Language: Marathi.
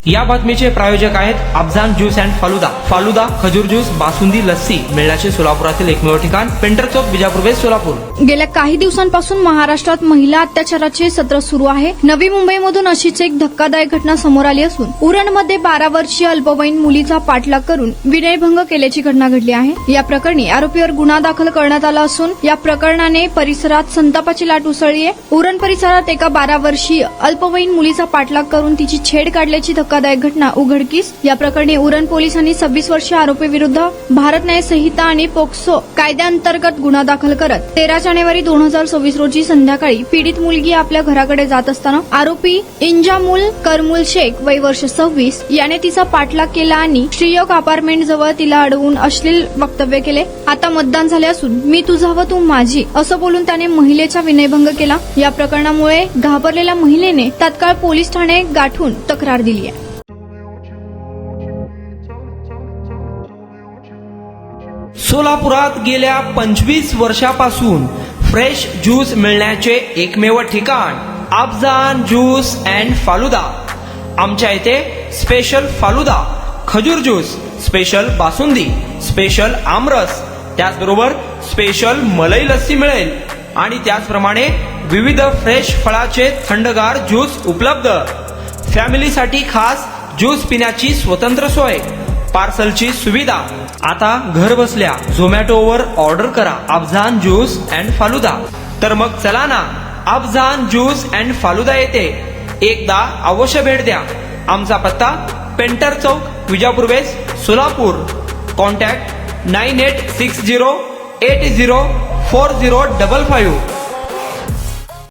या बातमीचे प्रायोजक आहेत अफजान ज्यूस अँड फालुदा। फालुदा, खजूर ज्यूस, बासुंदी, लस्सी मिळण्याचे सोलापुरातील एकमेव ठिकाण पेंटर चौक, बिजापूर वेस्ट, सोलापूर। गेल्या काही दिवसांपासून महाराष्ट्रात महिला अत्याचाराचे सत्र सुरू आहे। नवी मुंबईमधून अशीच एक धक्कादायक घटना समोर आली असून उरणमध्ये 12 वर्षीय अल्पवयीन मुलीचा पाठलाग करून विनयभंग केल्याची घटना घडली आहे। या प्रकरणी आरोपीवर गुन्हा दाखल करण्यात आला असून या प्रकरणाने परिसरात संतापाची लाट उसळली आहे। उरण परिसरात एका 12 वर्षीय अल्पवयीन मुलीचा पाठलाग करून तिची छेड काढल्याची धक्कादायक घटना उघडकीस। या प्रकरणी उरण पोलिसांनी 26 वर्षीय आरोपी विरुद्ध भारत न्याय संहिता आणि पोक्सो कायद्याअंतर्गत गुन्हा दाखल करत 13 जानेवारी 2026 रोजी संध्याकाळी पीडित मुलगी आपल्या घराकडे जात असताना आरोपी इंजामुल करमुल शेख वय वर्ष 26 याने तिचा पाठलाग केला आणि श्रीयोग अपार्टमेंट जवळ तिला अडवून अश्लील वक्तव्य केले। आता मतदान झाले असून मी तुझा व तू माझी असं बोलून त्याने महिलेचा विनयभंग केला। या प्रकरणामुळे घाबरलेल्या महिलेने तात्काळ पोलीस ठाणे गाठून तक्रार दिली आहे। सोलापुरात गेल्या 25 वर्षापासून फ्रेश ज्यूस मिळण्याचे एकमेव ठिकाण अफजान ज्यूस अँड फालुदा। आमच्या इथे स्पेशल फालुदा, खजूर ज्यूस, स्पेशल बासुंदी, स्पेशल आमरस, त्याचबरोबर स्पेशल मलई लस्सी मिळेल आणि त्याचप्रमाणे विविध फ्रेश फळाचे थंडगार ज्यूस उपलब्ध। फॅमिलीसाठी खास ज्यूस पिण्याची स्वतंत्र सोय, पार्सलची सुविधा। आता घर बसल्या झोमॅटोवर ऑर्डर करा अफजान ज्यूस अँड फालुदा। तर मग चला ना अफजान ज्यूस अँड फालुदा येथे एकदा अवश्य भेट द्या। आमचा पत्ता पेंटर चौक, बिजापूर वेस्ट, सोलापूर। कॉन्टॅक्ट 9860804055।